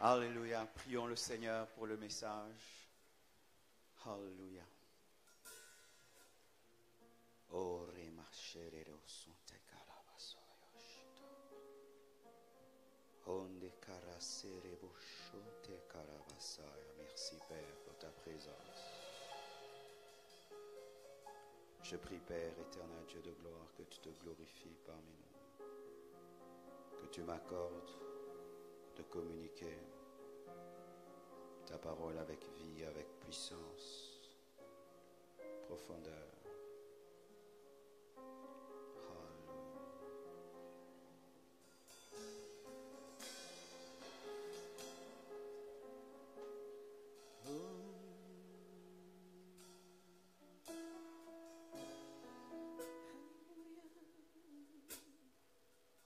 Alléluia. Prions le Seigneur pour le message. Alléluia. Merci Père pour ta présence. Je prie Père éternel Dieu de gloire que tu te glorifies parmi nous. Que tu m'accordes de communiquer ta parole avec vie, avec puissance, profondeur.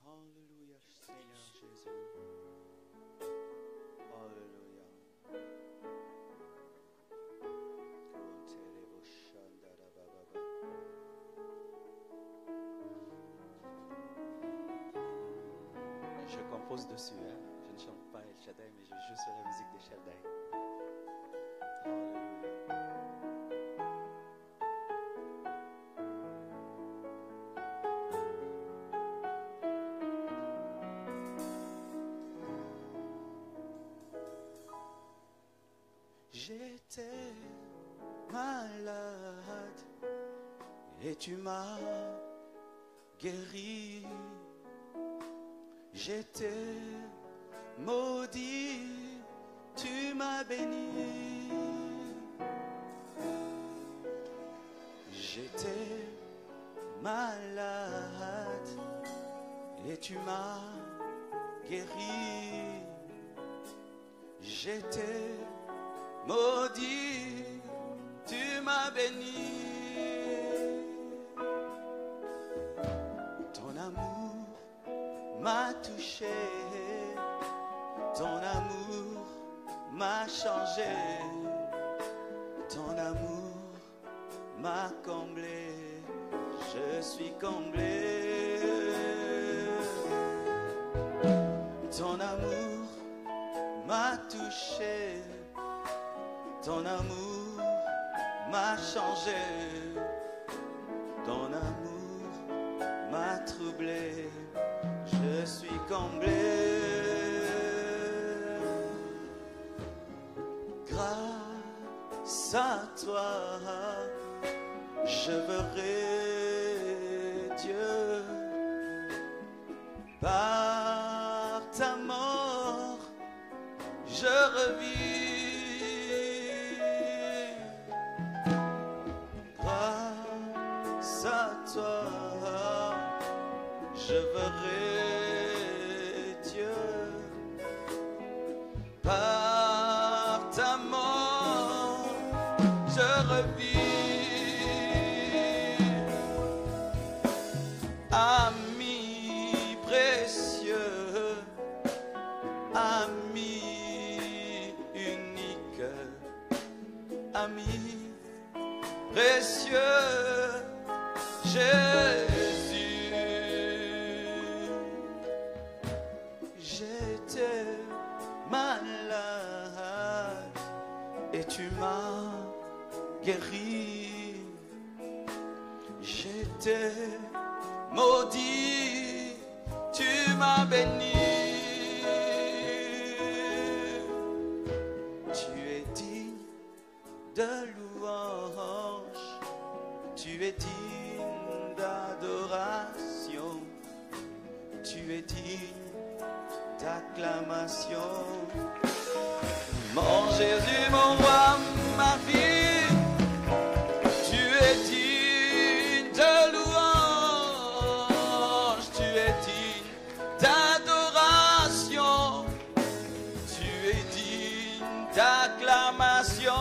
Alléluia, Seigneur Jésus. Alléluia. Je compose dessus, hein. Je ne chante pas El Shaddai, mais je joue sur la musique de Shaddai. Alléluia. J'étais malade et tu m'as guéri. J'étais maudit, tu m'as béni. J'étais malade et tu m'as guéri. J'étais maudit, tu m'as béni. Ton amour m'a touché, ton amour m'a changé, ton amour m'a comblé, je suis comblé. Ton amour m'a touché, ton amour m'a changé, ton amour m'a troublé, je suis comblé. Grâce à toi, je verrai Dieu. Par ta mort, je revis. Grâce à toi, je verrai Dieu. Par ta mort, je revis. Ami précieux, ami unique, ami précieux, Jésus. J'étais malade et tu m'as guéri. J'étais maudit, tu m'as béni. Tu es digne de louange, tu es digne d'adoration, tu es digne d'acclamation. Mon Jésus, mon roi, ma vie, tu es digne de louange, tu es digne d'adoration, tu es digne d'acclamation.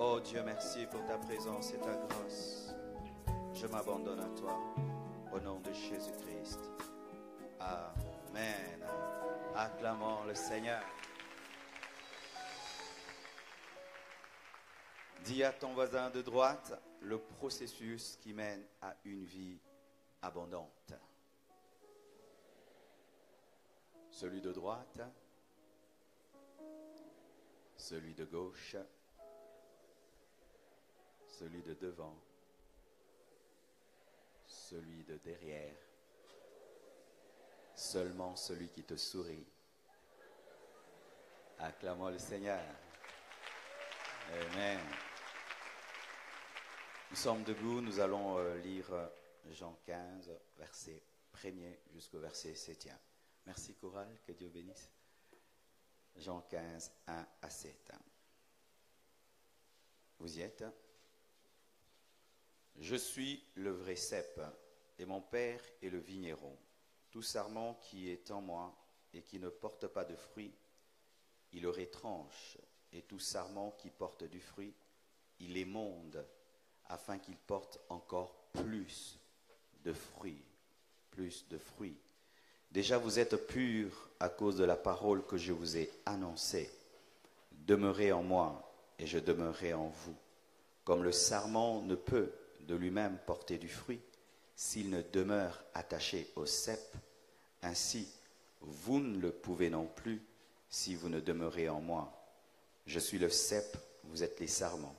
Oh Dieu, merci pour ta présence et ta grâce. Je m'abandonne à toi, au nom de Jésus-Christ. Amen. Acclamons le Seigneur. Dis à ton voisin de droite le processus qui mène à une vie abondante. Celui de droite, celui de gauche, celui de devant, celui de derrière, seulement celui qui te sourit. Acclamons le Seigneur. Amen. Nous sommes debout, nous allons lire Jean 15, verset 1er jusqu'au verset 7. Merci Chorale, que Dieu bénisse. Jean 15, 1 à 7. Vous y êtes? Je suis le vrai cep, et mon Père est le vigneron. Tout sarment qui est en moi et qui ne porte pas de fruit, il le retranche, et tout sarment qui porte du fruit, il émonde, afin qu'il porte encore plus de fruits, plus de fruits. Déjà vous êtes purs à cause de la parole que je vous ai annoncée. Demeurez en moi, et je demeurerai en vous. Comme le sarment ne peut de lui-même porter du fruit, s'il ne demeure attaché au cep, ainsi vous ne le pouvez non plus si vous ne demeurez en moi. Je suis le cep, vous êtes les sarments.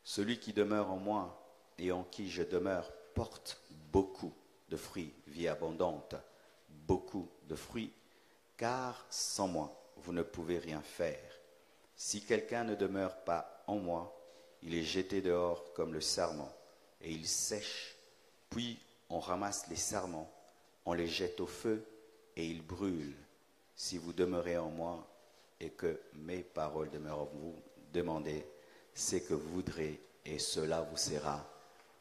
Celui qui demeure en moi et en qui je demeure porte beaucoup de fruits, vie abondante, beaucoup de fruits, car sans moi, vous ne pouvez rien faire. Si quelqu'un ne demeure pas en moi, il est jeté dehors comme le sarment, et il sèche, puis on ramasse les sarments, on les jette au feu, et ils brûlent. Si vous demeurez en moi, et que mes paroles demeurent en vous, demandez ce que vous voudrez, et cela vous sera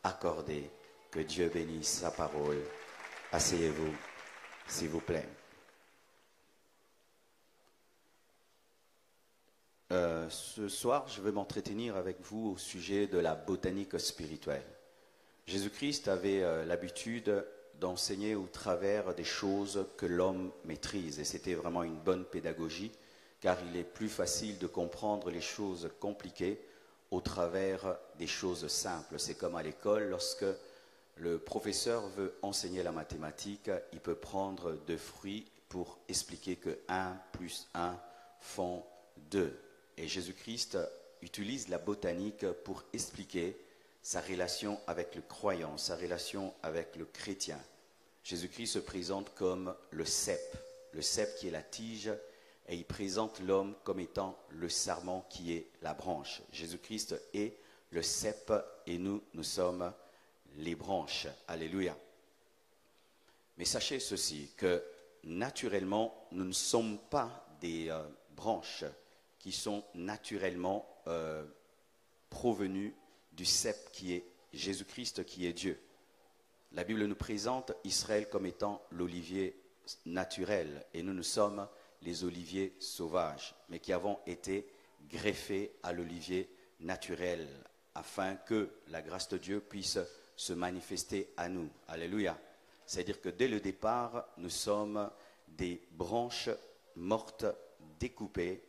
accordé. Que Dieu bénisse sa parole. Asseyez-vous, s'il vous plaît. Ce soir, je vais m'entretenir avec vous au sujet de la botanique spirituelle. Jésus-Christ avait l'habitude d'enseigner au travers des choses que l'homme maîtrise. Et c'était vraiment une bonne pédagogie, car il est plus facile de comprendre les choses compliquées au travers des choses simples. C'est comme à l'école, lorsque le professeur veut enseigner la mathématique, il peut prendre 2 fruits pour expliquer que 1 plus 1 font 2. Et Jésus-Christ utilise la botanique pour expliquer sa relation avec le croyant, sa relation avec le chrétien. Jésus-Christ se présente comme le cep qui est la tige, et il présente l'homme comme étant le sarment qui est la branche. Jésus-Christ est le cep et nous sommes les branches. Alléluia. Mais sachez ceci, que naturellement, nous ne sommes pas des branches qui sont naturellement provenues du cep qui est Jésus-Christ, qui est Dieu. La Bible nous présente Israël comme étant l'olivier naturel, et nous sommes les oliviers sauvages, mais qui avons été greffés à l'olivier naturel, afin que la grâce de Dieu puisse se manifester à nous. Alléluia. C'est-à-dire que dès le départ, nous sommes des branches mortes, découpées,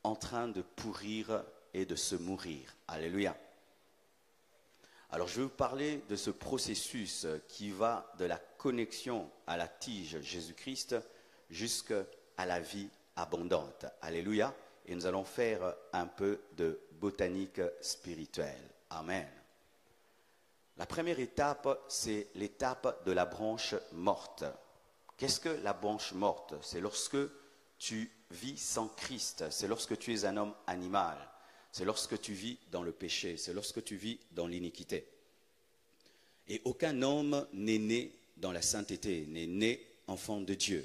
en train de pourrir et de se mourir. Alléluia. Alors je vais vous parler de ce processus qui va de la connexion à la tige Jésus-Christ jusqu'à la vie abondante. Alléluia. Et nous allons faire un peu de botanique spirituelle. Amen. La première étape, c'est l'étape de la branche morte. Qu'est-ce que la branche morte? C'est lorsque tu vis sans Christ, c'est lorsque tu es un homme animal, c'est lorsque tu vis dans le péché, c'est lorsque tu vis dans l'iniquité. Et aucun homme n'est né dans la sainteté, n'est né enfant de Dieu.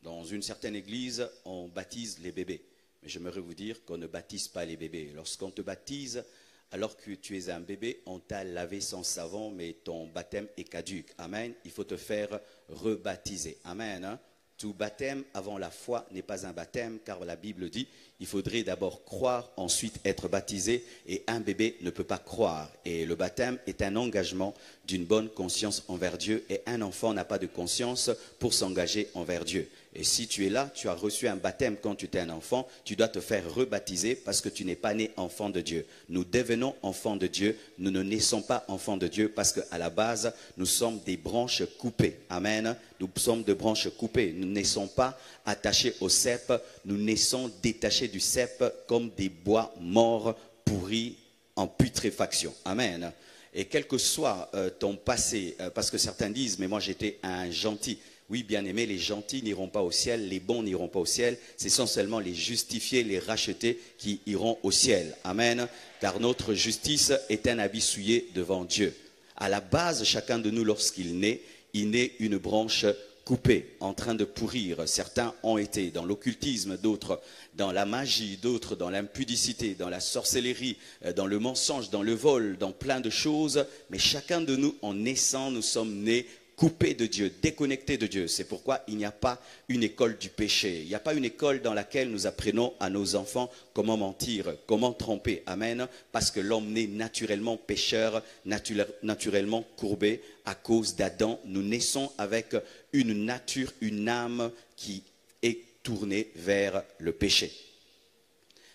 Dans une certaine église, on baptise les bébés. Mais j'aimerais vous dire qu'on ne baptise pas les bébés. Lorsqu'on te baptise, alors que tu es un bébé, on t'a lavé sans savon, mais ton baptême est caduc. Amen. Il faut te faire rebaptiser. Amen. Tout baptême avant la foi n'est pas un baptême, car la Bible dit il faudrait d'abord croire, ensuite être baptisé, et un bébé ne peut pas croire. Et le baptême est un engagement d'une bonne conscience envers Dieu, et un enfant n'a pas de conscience pour s'engager envers Dieu. Et si tu es là, tu as reçu un baptême quand tu étais un enfant, tu dois te faire rebaptiser parce que tu n'es pas né enfant de Dieu. Nous devenons enfants de Dieu, nous ne naissons pas enfants de Dieu parce qu'à la base, nous sommes des branches coupées. Amen. Nous sommes de branches coupées. Nous ne naissons pas attachés au cep, nous naissons détachés du cep comme des bois morts, pourris, en putréfaction. Amen. Et quel que soit ton passé, parce que certains disent, mais moi j'étais un gentil. Oui, bien-aimés, les gentils n'iront pas au ciel, les bons n'iront pas au ciel. Ce sont seulement les justifiés, les rachetés qui iront au ciel. Amen. Car notre justice est un habit souillé devant Dieu. À la base, chacun de nous, lorsqu'il naît, il naît une branche coupée, en train de pourrir. Certains ont été dans l'occultisme, d'autres dans la magie, d'autres dans l'impudicité, dans la sorcellerie, dans le mensonge, dans le vol, dans plein de choses. Mais chacun de nous, en naissant, nous sommes nés coupé de Dieu, déconnecté de Dieu. C'est pourquoi il n'y a pas une école du péché. Il n'y a pas une école dans laquelle nous apprenons à nos enfants comment mentir, comment tromper. Amen. Parce que l'homme naît naturellement pécheur, naturellement courbé à cause d'Adam. Nous naissons avec une nature, une âme qui est tournée vers le péché.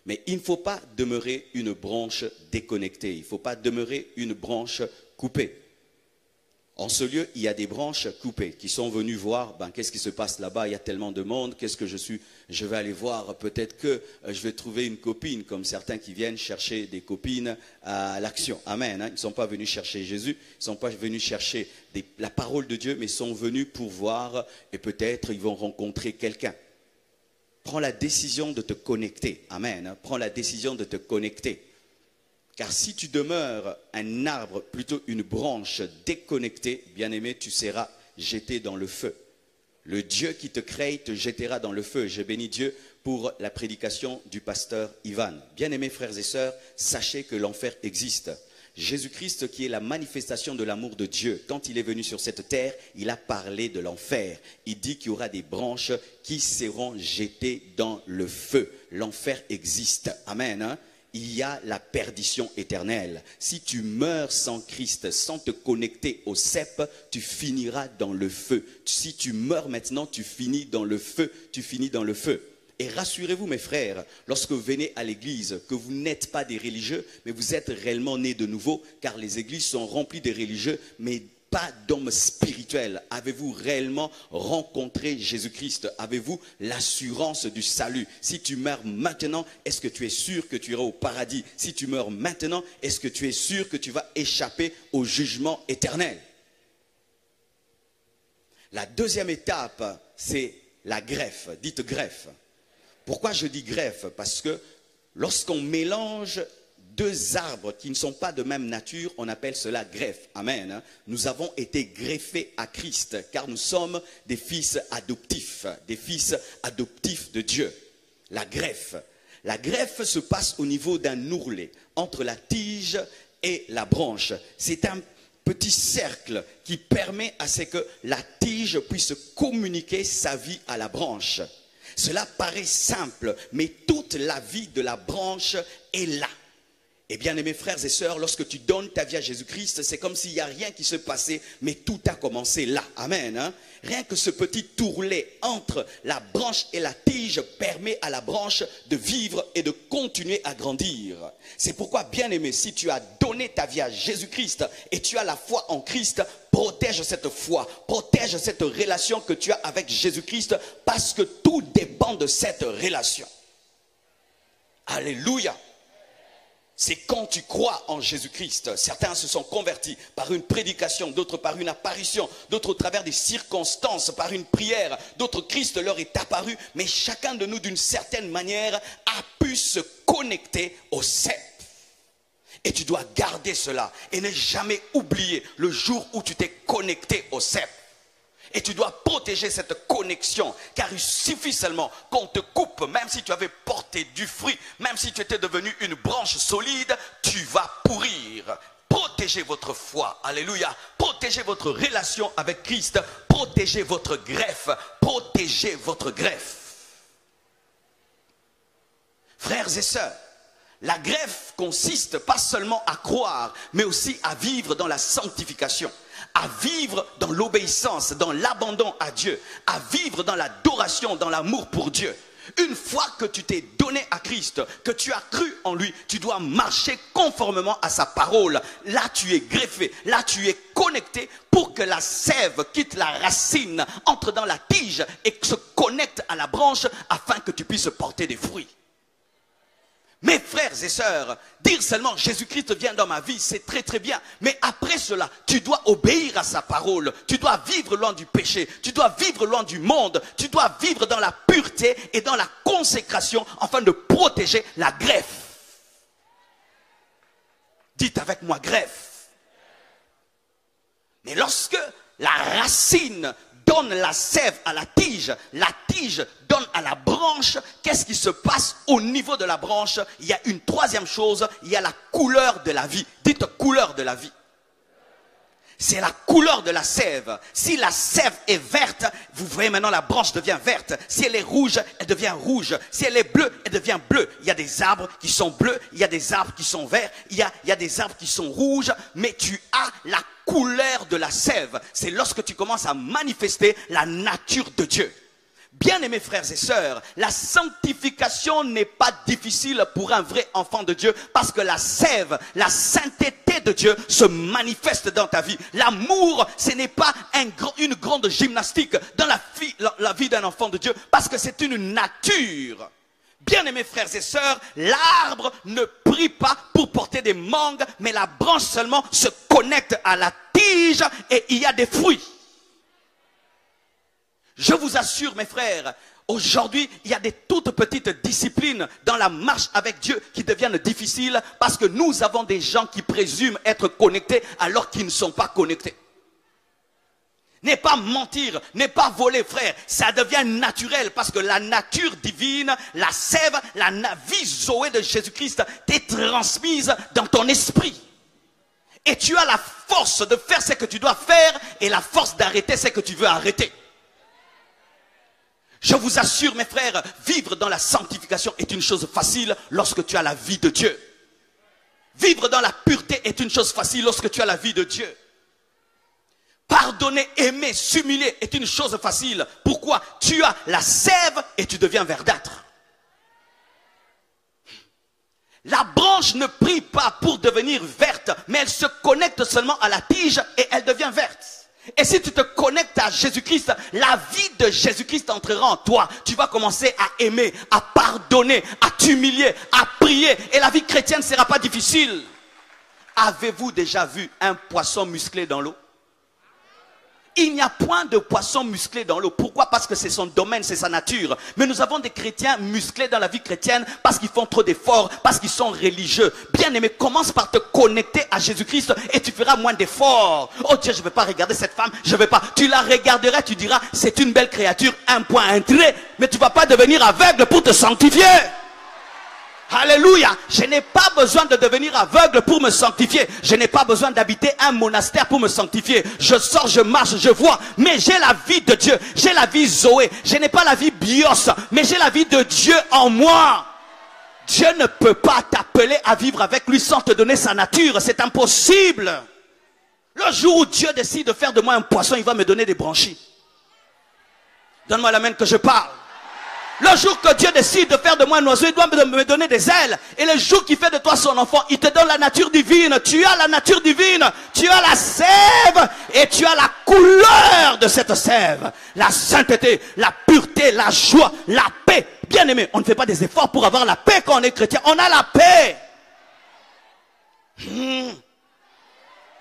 Mais il ne faut pas demeurer une branche déconnectée. Il ne faut pas demeurer une branche coupée. En ce lieu, il y a des branches coupées qui sont venues voir, qu'est-ce qui se passe là-bas, il y a tellement de monde, je vais aller voir, peut-être que je vais trouver une copine, comme certains qui viennent chercher des copines à l'Action. Amen. Ils ne sont pas venus chercher Jésus, ils ne sont pas venus chercher la parole de Dieu, mais ils sont venus pour voir et peut-être ils vont rencontrer quelqu'un. Prends la décision de te connecter. Amen. Prends la décision de te connecter. Car si tu demeures un arbre, plutôt une branche déconnectée, bien-aimé, tu seras jeté dans le feu. Le Dieu qui te crée te jettera dans le feu. J'ai béni Dieu pour la prédication du pasteur Ivan. Bien-aimés frères et sœurs, sachez que l'enfer existe. Jésus-Christ, qui est la manifestation de l'amour de Dieu, quand il est venu sur cette terre, il a parlé de l'enfer. Il dit qu'il y aura des branches qui seront jetées dans le feu. L'enfer existe. Amen. Il y a la perdition éternelle. Si tu meurs sans Christ, sans te connecter au cep, tu finiras dans le feu. Si tu meurs maintenant, tu finis dans le feu. Tu finis dans le feu. Et rassurez-vous mes frères, lorsque vous venez à l'église, que vous n'êtes pas des religieux, mais vous êtes réellement nés de nouveau, car les églises sont remplies de religieux, mais pas d'hommes spirituels. Avez-vous réellement rencontré Jésus-Christ? Avez-vous l'assurance du salut? Si tu meurs maintenant, est-ce que tu es sûr que tu iras au paradis? Si tu meurs maintenant, est-ce que tu es sûr que tu vas échapper au jugement éternel? La deuxième étape, c'est la greffe. Dites greffe. Pourquoi je dis greffe? Parce que lorsqu'on mélange deux arbres qui ne sont pas de même nature, on appelle cela greffe. Amen. Nous avons été greffés à Christ, car nous sommes des fils adoptifs de Dieu. La greffe. La greffe se passe au niveau d'un ourlet, entre la tige et la branche. C'est un petit cercle qui permet à ce que la tige puisse communiquer sa vie à la branche. Cela paraît simple, mais toute la vie de la branche est là. Eh bien, mes frères et sœurs, lorsque tu donnes ta vie à Jésus-Christ, c'est comme s'il n'y a rien qui se passait, mais tout a commencé là. Amen. Rien que ce petit tourlet entre la branche et la tige permet à la branche de vivre et de continuer à grandir. C'est pourquoi, bien-aimé, si tu as donné ta vie à Jésus-Christ et tu as la foi en Christ, protège cette foi, protège cette relation que tu as avec Jésus-Christ, parce que tout dépend de cette relation. Alléluia. C'est quand tu crois en Jésus-Christ. Certains se sont convertis par une prédication, d'autres par une apparition, d'autres au travers des circonstances, par une prière, d'autres Christ leur est apparu. Mais chacun de nous, d'une certaine manière, a pu se connecter au cep. Et tu dois garder cela et ne jamais oublier le jour où tu t'es connecté au cep. Et tu dois protéger cette connexion, car il suffit seulement qu'on te coupe, même si tu avais porté du fruit, même si tu étais devenu une branche solide, tu vas pourrir. Protégez votre foi. Alléluia. Protégez votre relation avec Christ. Protégez votre greffe. Protégez votre greffe. Frères et sœurs, la greffe consiste pas seulement à croire, mais aussi à vivre dans la sanctification, à vivre dans l'obéissance, dans l'abandon à Dieu, à vivre dans l'adoration, dans l'amour pour Dieu. Une fois que tu t'es donné à Christ, que tu as cru en lui, tu dois marcher conformément à sa parole. Là, tu es greffé, là, tu es connecté pour que la sève quitte la racine, entre dans la tige et se connecte à la branche afin que tu puisses porter des fruits. Mes frères et sœurs, dire seulement Jésus-Christ vient dans ma vie, c'est très très bien. Mais après cela, tu dois obéir à sa parole. Tu dois vivre loin du péché. Tu dois vivre loin du monde. Tu dois vivre dans la pureté et dans la consécration afin de protéger la greffe. Dites avec moi greffe. Mais lorsque la racine donne la sève à la tige donne à la branche, qu'est-ce qui se passe au niveau de la branche? Il y a une troisième chose, il y a la couleur de la vie. Dites couleur de la vie. C'est la couleur de la sève. Si la sève est verte, vous voyez maintenant la branche devient verte. Si elle est rouge, elle devient rouge. Si elle est bleue, elle devient bleue. Il y a des arbres qui sont bleus, il y a des arbres qui sont verts, il y a des arbres qui sont rouges, mais tu as la couleur de la sève. C'est lorsque tu commences à manifester la nature de Dieu. Bien-aimés frères et sœurs, la sanctification n'est pas difficile pour un vrai enfant de Dieu parce que la sève, la sainteté de Dieu se manifeste dans ta vie. L'amour, ce n'est pas une grande gymnastique dans la vie d'un enfant de Dieu parce que c'est une nature. Bien-aimés frères et sœurs, l'arbre ne prie pas pour porter des mangues, mais la branche seulement se connecte à la tige et il y a des fruits. Je vous assure, mes frères, aujourd'hui, il y a des toutes petites disciplines dans la marche avec Dieu qui deviennent difficiles parce que nous avons des gens qui présument être connectés alors qu'ils ne sont pas connectés. N'est pas mentir, n'est pas voler, frère. Ça devient naturel parce que la nature divine, la sève, la vie Zoé de Jésus-Christ t'est transmise dans ton esprit. Et tu as la force de faire ce que tu dois faire et la force d'arrêter ce que tu veux arrêter. Je vous assure, mes frères, vivre dans la sanctification est une chose facile lorsque tu as la vie de Dieu. Vivre dans la pureté est une chose facile lorsque tu as la vie de Dieu. Pardonner, aimer, s'humilier est une chose facile. Pourquoi? Tu as la sève et tu deviens verdâtre. La branche ne prie pas pour devenir verte, mais elle se connecte seulement à la tige et elle devient verte. Et si tu te connectes à Jésus-Christ, la vie de Jésus-Christ entrera en toi. Tu vas commencer à aimer, à pardonner, à t'humilier, à prier. Et la vie chrétienne ne sera pas difficile. Avez-vous déjà vu un poisson musclé dans l'eau? Il n'y a point de poisson musclé dans l'eau. Pourquoi? Parce que c'est son domaine, c'est sa nature. Mais nous avons des chrétiens musclés dans la vie chrétienne parce qu'ils font trop d'efforts, parce qu'ils sont religieux. Bien-aimé, commence par te connecter à Jésus-Christ et tu feras moins d'efforts. Oh Dieu, je ne vais pas regarder cette femme, je ne vais pas. Tu la regarderas, tu diras, c'est une belle créature, un point, un trait. Mais tu ne vas pas devenir aveugle pour te sanctifier. Alléluia. Je n'ai pas besoin de devenir aveugle pour me sanctifier. Je n'ai pas besoin d'habiter un monastère pour me sanctifier. Je sors, je marche, je vois. Mais j'ai la vie de Dieu. J'ai la vie Zoé. Je n'ai pas la vie bios. Mais j'ai la vie de Dieu en moi. Dieu ne peut pas t'appeler à vivre avec lui sans te donner sa nature. C'est impossible. Le jour où Dieu décide de faire de moi un poisson, il va me donner des branchies. Donne-moi la main que je parle. Le jour que Dieu décide de faire de moi un oiseau, il doit me donner des ailes. Et le jour qu'il fait de toi son enfant, il te donne la nature divine. Tu as la nature divine. Tu as la sève et tu as la couleur de cette sève. La sainteté, la pureté, la joie, la paix. Bien aimé, on ne fait pas des efforts pour avoir la paix quand on est chrétien. On a la paix.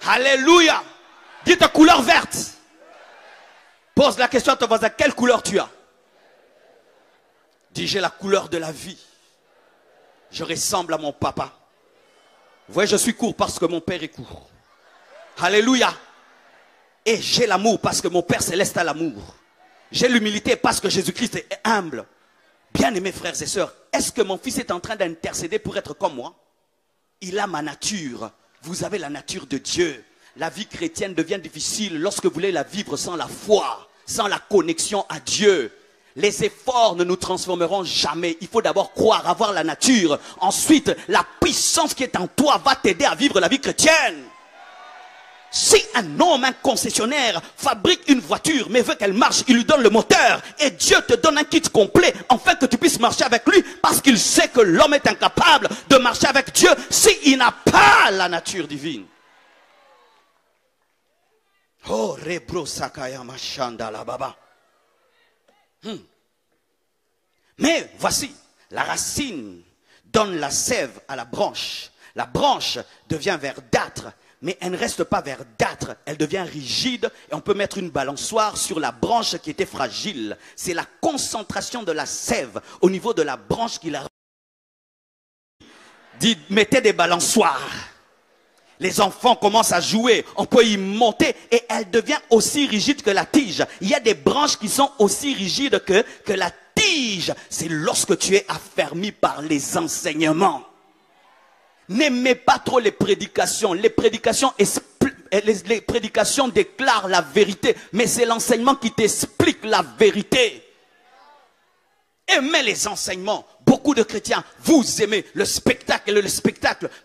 Alléluia. Dites couleur verte. Pose la question à ton voisin, quelle couleur tu as? Dis, j'ai la couleur de la vie. Je ressemble à mon papa. Vous voyez, je suis court parce que mon père est court. Alléluia. Et j'ai l'amour parce que mon Père Céleste a l'amour. J'ai l'humilité parce que Jésus-Christ est humble. Bien-aimés frères et sœurs, est-ce que mon fils est en train d'intercéder pour être comme moi? Il a ma nature. Vous avez la nature de Dieu. La vie chrétienne devient difficile lorsque vous voulez la vivre sans la foi, sans la connexion à Dieu. Les efforts ne nous transformeront jamais. Il faut d'abord croire, avoir la nature. Ensuite, la puissance qui est en toi va t'aider à vivre la vie chrétienne. Si un homme, un concessionnaire, fabrique une voiture, mais veut qu'elle marche, il lui donne le moteur. Et Dieu te donne un kit complet, afin que tu puisses marcher avec lui, parce qu'il sait que l'homme est incapable de marcher avec Dieu s'il n'a pas la nature divine. Oh, rebro sakaya machanda la baba. Mais voici, la racine donne la sève à la branche. La branche devient verdâtre. Mais elle ne reste pas verdâtre, elle devient rigide et on peut mettre une balançoire sur la branche qui était fragile. C'est la concentration de la sève au niveau de la branche qui la... Dit, mettez des balançoires. Les enfants commencent à jouer, on peut y monter et elle devient aussi rigide que la tige. Il y a des branches qui sont aussi rigides que la tige. C'est lorsque tu es affermi par les enseignements. N'aimez pas trop les prédications. Les prédications déclarent la vérité. Mais c'est l'enseignement qui t'explique la vérité. Aimez les enseignements. Beaucoup de chrétiens, vous aimez le spectacle.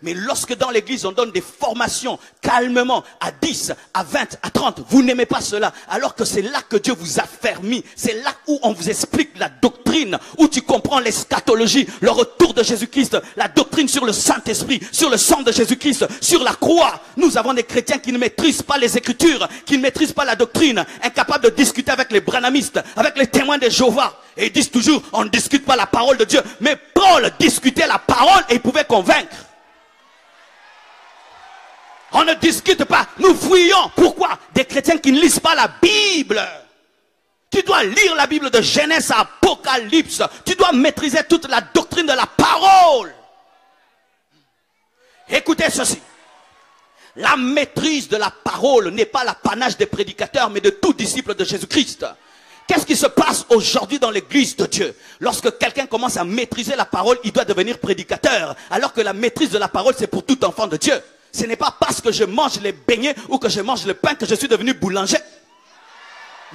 Mais lorsque dans l'église, on donne des formations calmement à 10, à 20, à 30, vous n'aimez pas cela. Alors que c'est là que Dieu vous a fermi. C'est là où on vous explique la doctrine, où tu comprends l'eschatologie, le retour de Jésus-Christ, la doctrine sur le Saint-Esprit, sur le sang de Jésus-Christ, sur la croix. Nous avons des chrétiens qui ne maîtrisent pas les Écritures, qui ne maîtrisent pas la doctrine, incapables de discuter avec les branhamistes, avec les témoins de Jéhovah. Et ils disent toujours, on ne discute pas la parole de Dieu. Mais Paul discutait la parole et il pouvait convaincre. On ne discute pas. Nous fuyons. Pourquoi? Des chrétiens qui ne lisent pas la Bible. Tu dois lire la Bible de Genèse à Apocalypse. Tu dois maîtriser toute la doctrine de la parole. Écoutez ceci. La maîtrise de la parole n'est pas l'apanage des prédicateurs, mais de tout disciple de Jésus-Christ. Qu'est-ce qui se passe aujourd'hui dans l'église de Dieu? Lorsque quelqu'un commence à maîtriser la parole, il doit devenir prédicateur. Alors que la maîtrise de la parole, c'est pour tout enfant de Dieu. Ce n'est pas parce que je mange les beignets ou que je mange le pain que je suis devenu boulanger.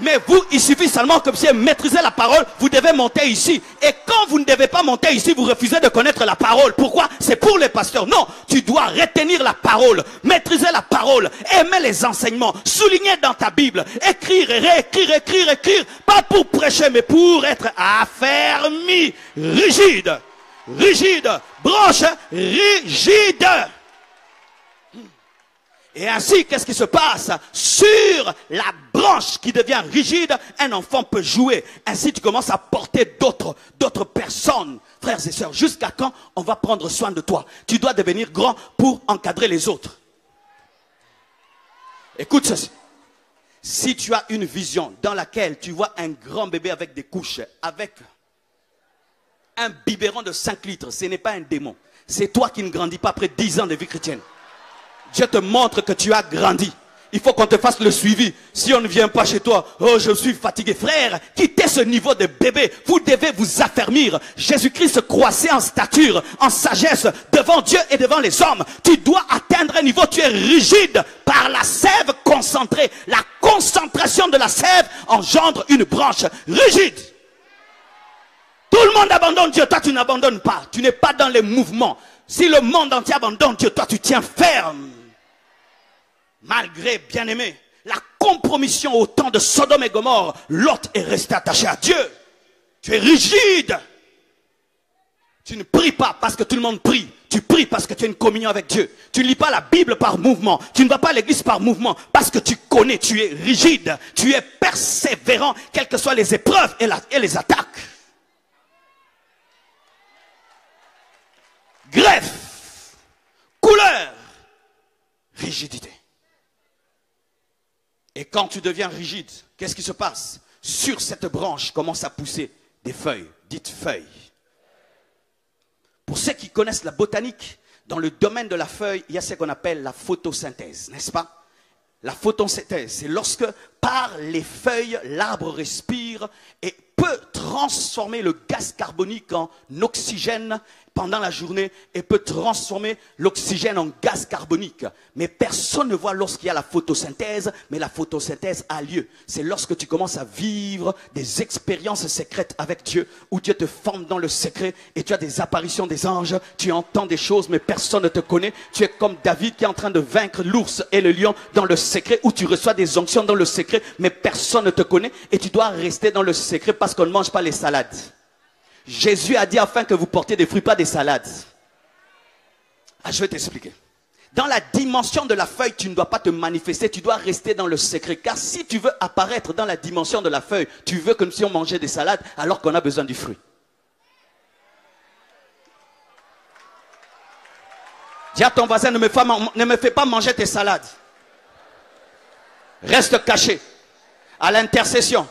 Mais vous, il suffit seulement que vous maîtrisez la parole, vous devez monter ici. Et quand vous ne devez pas monter ici, vous refusez de connaître la parole. Pourquoi? C'est pour les pasteurs. Non, tu dois retenir la parole, maîtriser la parole, aimer les enseignements, souligner dans ta Bible, écrire et réécrire. Pas pour prêcher, mais pour être affermi, rigide, branche rigide. Et ainsi, qu'est-ce qui se passe? Sur la branche qui devient rigide, un enfant peut jouer. Ainsi, tu commences à porter d'autres personnes. Frères et sœurs, jusqu'à quand on va prendre soin de toi? Tu dois devenir grand pour encadrer les autres. Écoute ceci. Si tu as une vision dans laquelle tu vois un grand bébé avec des couches, avec un biberon de 5 litres, ce n'est pas un démon. C'est toi qui ne grandis pas après 10 ans de vie chrétienne. Dieu te montre que tu as grandi. Il faut qu'on te fasse le suivi. Si on ne vient pas chez toi, oh je suis fatigué. Frère, quittez ce niveau de bébé. Vous devez vous affermir. Jésus-Christ croissait en stature, en sagesse, devant Dieu et devant les hommes. Tu dois atteindre un niveau, tu es rigide par la sève concentrée. La concentration de la sève engendre une branche rigide. Tout le monde abandonne Dieu, toi tu n'abandonnes pas. Tu n'es pas dans les mouvements. Si le monde entier abandonne Dieu, toi tu tiens ferme. Malgré, bien aimé, la compromission au temps de Sodome et Gomorrhe, Lot est resté attaché à Dieu. Tu es rigide. Tu ne pries pas parce que tout le monde prie. Tu pries parce que tu as une communion avec Dieu. Tu ne lis pas la Bible par mouvement. Tu ne vas pas à l'église par mouvement. Parce que tu connais, tu es rigide. Tu es persévérant, quelles que soient les épreuves et les attaques. Greffe, couleur, rigidité. Et quand tu deviens rigide, qu'est-ce qui se passe? Sur cette branche commencent à pousser des feuilles, dites feuilles. Pour ceux qui connaissent la botanique, dans le domaine de la feuille, il y a ce qu'on appelle la photosynthèse, n'est-ce pas? La photosynthèse, c'est lorsque par les feuilles, l'arbre respire et peut transformer le gaz carbonique en oxygène pendant la journée et peut transformer l'oxygène en gaz carbonique. Mais personne ne voit lorsqu'il y a la photosynthèse, mais la photosynthèse a lieu. C'est lorsque tu commences à vivre des expériences secrètes avec Dieu, où Dieu te forme dans le secret et tu as des apparitions des anges, tu entends des choses mais personne ne te connaît. Tu es comme David qui est en train de vaincre l'ours et le lion dans le secret, où tu reçois des onctions dans le secret mais personne ne te connaît et tu dois rester dans le secret parce qu'on ne mange pas les salades. Jésus a dit afin que vous portiez des fruits, pas des salades. Ah, je vais t'expliquer. Dans la dimension de la feuille, tu ne dois pas te manifester, tu dois rester dans le secret. Car si tu veux apparaître dans la dimension de la feuille, tu veux que nous puissions manger des salades alors qu'on a besoin du fruit. Dis à ton voisin, ne me fais pas manger tes salades. Reste caché. À l'intercession,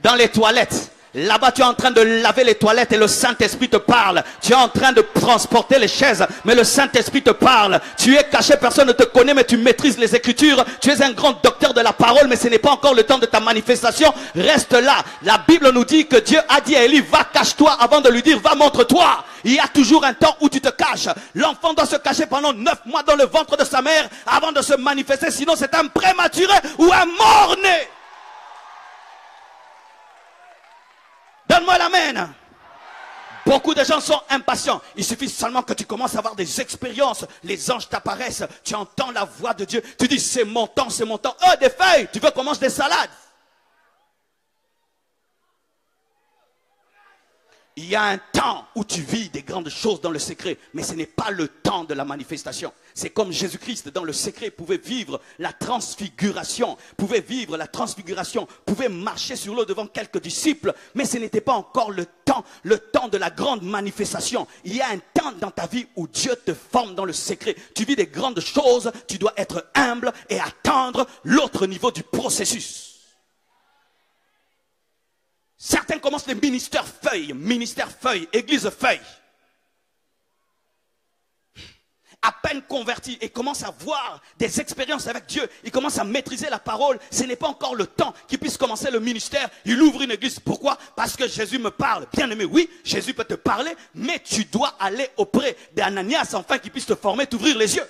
dans les toilettes. Là-bas, tu es en train de laver les toilettes et le Saint-Esprit te parle. Tu es en train de transporter les chaises, mais le Saint-Esprit te parle. Tu es caché, personne ne te connaît, mais tu maîtrises les Écritures. Tu es un grand docteur de la parole, mais ce n'est pas encore le temps de ta manifestation. Reste là. La Bible nous dit que Dieu a dit à Élie, va cache-toi avant de lui dire, va montre-toi. Il y a toujours un temps où tu te caches. L'enfant doit se cacher pendant 9 mois dans le ventre de sa mère avant de se manifester. Sinon, c'est un prématuré ou un mort-né. Donne-moi l'amen. Beaucoup de gens sont impatients. Il suffit seulement que tu commences à avoir des expériences. Les anges t'apparaissent. Tu entends la voix de Dieu. Tu dis, c'est mon temps, c'est mon temps. Oh, des feuilles. Tu veux qu'on mange des salades? Il y a un temps où tu vis des grandes choses dans le secret, mais ce n'est pas le temps de la manifestation. C'est comme Jésus-Christ dans le secret pouvait vivre la transfiguration, pouvait marcher sur l'eau devant quelques disciples, mais ce n'était pas encore le temps de la grande manifestation. Il y a un temps dans ta vie où Dieu te forme dans le secret. Tu vis des grandes choses, tu dois être humble et attendre l'autre niveau du processus. Certains commencent les ministères feuilles, église feuille. À peine convertis et commencent à voir des expériences avec Dieu. Ils commencent à maîtriser la parole. Ce n'est pas encore le temps qu'ils puissent commencer le ministère. Il ouvre une église. Pourquoi? Parce que Jésus me parle. Bien aimé, oui, Jésus peut te parler, mais tu dois aller auprès d'Ananias afin qu'il puisse te former, t'ouvrir les yeux.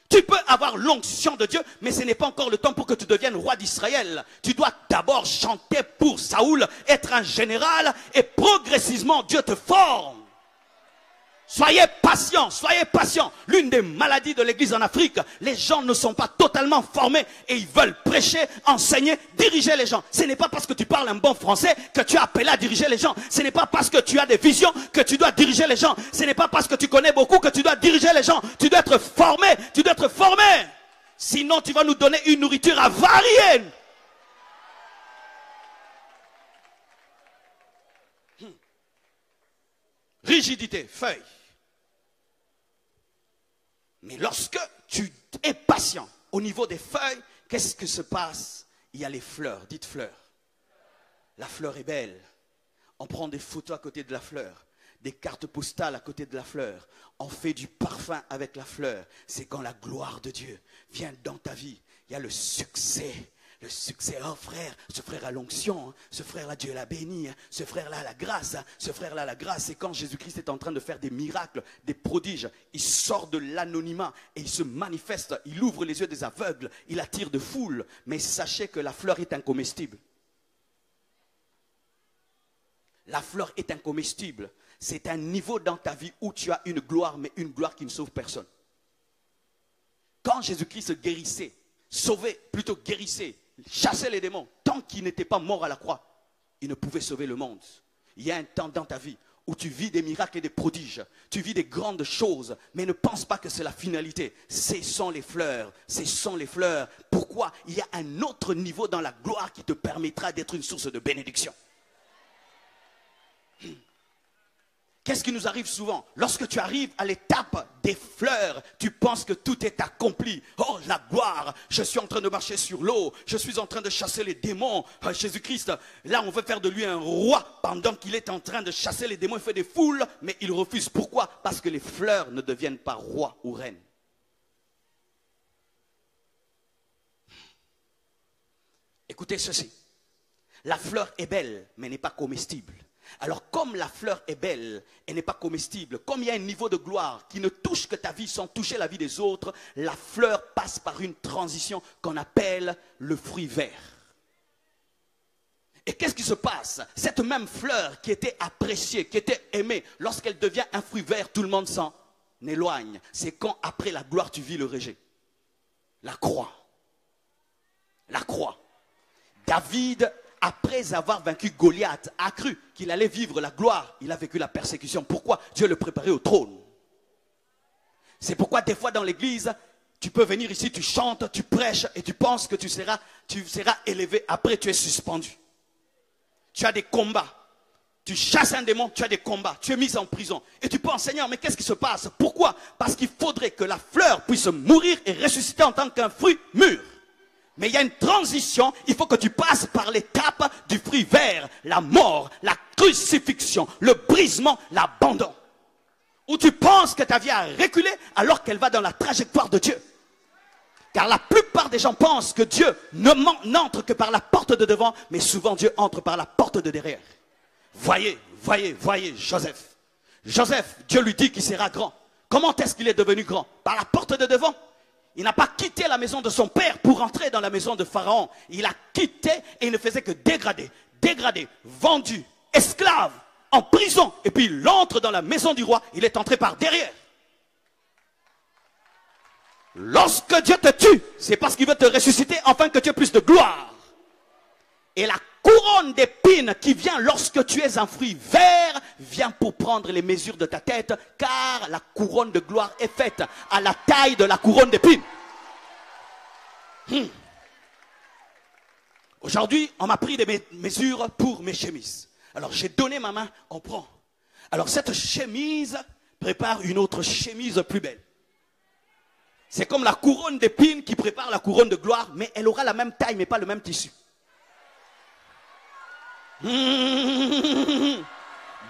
Tu peux avoir l'onction de Dieu, mais ce n'est pas encore le temps pour que tu deviennes roi d'Israël. Tu dois d'abord chanter pour Saoul, être un général, et progressivement Dieu te forme. Soyez patients, soyez patients. L'une des maladies de l'église en Afrique, les gens ne sont pas totalement formés et ils veulent prêcher, enseigner, diriger les gens. Ce n'est pas parce que tu parles un bon français que tu es appelé à diriger les gens. Ce n'est pas parce que tu as des visions que tu dois diriger les gens. Ce n'est pas parce que tu connais beaucoup que tu dois diriger les gens. Tu dois être formé, tu dois être formé. Sinon, tu vas nous donner une nourriture avariée. Rigidité, feuille. Mais lorsque tu es patient au niveau des feuilles, qu'est-ce qui se passe? Il y a les fleurs, dites fleurs. La fleur est belle. On prend des photos à côté de la fleur, des cartes postales à côté de la fleur. On fait du parfum avec la fleur. C'est quand la gloire de Dieu vient dans ta vie. Il y a le succès. Le succès, oh frère, ce frère a l'onction, ce frère-là Dieu l'a béni, ce frère-là a la grâce, ce frère-là a la grâce. Et quand Jésus-Christ est en train de faire des miracles, des prodiges, il sort de l'anonymat et il se manifeste, il ouvre les yeux des aveugles, il attire de foule. Mais sachez que la fleur est incomestible. La fleur est incomestible. C'est un niveau dans ta vie où tu as une gloire, mais une gloire qui ne sauve personne. Quand Jésus-Christ guérissait, sauvait, plutôt guérissait, chassait les démons, tant qu'il n'était pas mort à la croix, il ne pouvait sauver le monde. Il y a un temps dans ta vie où tu vis des miracles et des prodiges, tu vis des grandes choses, mais ne pense pas que c'est la finalité. Ce sont les fleurs, ce sont les fleurs. Pourquoi? Il y a un autre niveau dans la gloire qui te permettra d'être une source de bénédiction. Qu'est-ce qui nous arrive souvent? Lorsque tu arrives à l'étape des fleurs, tu penses que tout est accompli. Oh, la gloire, je suis en train de marcher sur l'eau, je suis en train de chasser les démons. Jésus-Christ, là on veut faire de lui un roi. Pendant qu'il est en train de chasser les démons, il fait des foules, mais il refuse. Pourquoi? Parce que les fleurs ne deviennent pas rois ou reines. Écoutez ceci. La fleur est belle, mais n'est pas comestible. Alors comme la fleur est belle et n'est pas comestible, comme il y a un niveau de gloire qui ne touche que ta vie sans toucher la vie des autres, la fleur passe par une transition qu'on appelle le fruit vert. Et qu'est-ce qui se passe? Cette même fleur qui était appréciée, qui était aimée, lorsqu'elle devient un fruit vert, tout le monde s'en éloigne. C'est quand après la gloire tu vis le rejet. La croix. La croix. David, après avoir vaincu Goliath, a cru qu'il allait vivre la gloire. Il a vécu la persécution. Pourquoi? Dieu le préparait au trône. C'est pourquoi des fois dans l'église, tu peux venir ici, tu chantes, tu prêches et tu penses que tu seras élevé. Après, tu es suspendu. Tu as des combats. Tu chasses un démon, tu as des combats. Tu es mis en prison. Et tu penses, Seigneur, mais qu'est-ce qui se passe? Pourquoi? Parce qu'il faudrait que la fleur puisse mourir et ressusciter en tant qu'un fruit mûr. Mais il y a une transition, il faut que tu passes par l'étape du fruit vert, la mort, la crucifixion, le brisement, l'abandon. Où tu penses que ta vie a reculé alors qu'elle va dans la trajectoire de Dieu. Car la plupart des gens pensent que Dieu n'entre que par la porte de devant, mais souvent Dieu entre par la porte de derrière. Voyez Joseph. Joseph, Dieu lui dit qu'il sera grand. Comment est-ce qu'il est devenu grand? Par la porte de devant. Il n'a pas quitté la maison de son père pour entrer dans la maison de Pharaon. Il a quitté et il ne faisait que dégrader, vendu, esclave, en prison. Et puis il entre dans la maison du roi, il est entré par derrière. Lorsque Dieu te tue, c'est parce qu'il veut te ressusciter afin que tu aies plus de gloire. Et la couronne d'épines qui vient lorsque tu es un fruit vert vient pour prendre les mesures de ta tête, car la couronne de gloire est faite à la taille de la couronne d'épines. Aujourd'hui, on m'a pris des mesures pour mes chemises. Alors j'ai donné ma main, on prend. Alors cette chemise prépare une autre chemise plus belle. C'est comme la couronne d'épines qui prépare la couronne de gloire, mais elle aura la même taille, mais pas le même tissu.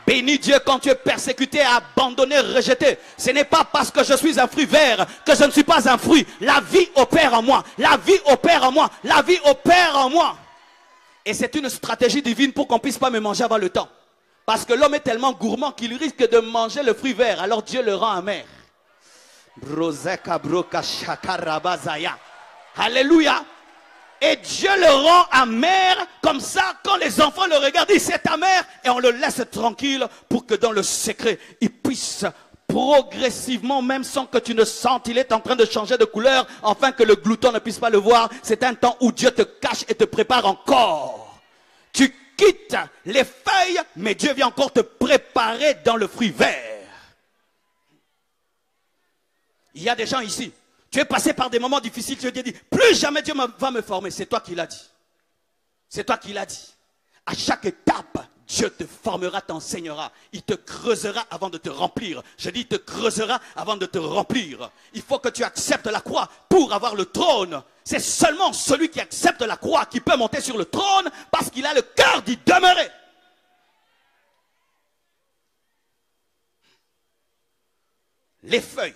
Bénis Dieu quand tu es persécuté, abandonné, rejeté. Ce n'est pas parce que je suis un fruit vert que je ne suis pas un fruit. La vie opère en moi. La vie opère en moi. La vie opère en moi. Et c'est une stratégie divine pour qu'on ne puisse pas me manger avant le temps. Parce que l'homme est tellement gourmand qu'il risque de manger le fruit vert. Alors Dieu le rend amer. Alléluia. Et Dieu le rend amer, comme ça, quand les enfants le regardent, ils disent c'est amer, et on le laisse tranquille pour que dans le secret, il puisse progressivement, même sans que tu ne sentes, il est en train de changer de couleur, afin que le glouton ne puisse pas le voir. C'est un temps où Dieu te cache et te prépare encore. Tu quittes les feuilles, mais Dieu vient encore te préparer dans le fruit vert. Il y a des gens ici. Tu es passé par des moments difficiles, tu te dis, plus jamais Dieu va me former. C'est toi qui l'as dit. C'est toi qui l'as dit. À chaque étape, Dieu te formera, t'enseignera. Il te creusera avant de te remplir. Je dis, il te creusera avant de te remplir. Il faut que tu acceptes la croix pour avoir le trône. C'est seulement celui qui accepte la croix qui peut monter sur le trône parce qu'il a le cœur d'y demeurer. Les feuilles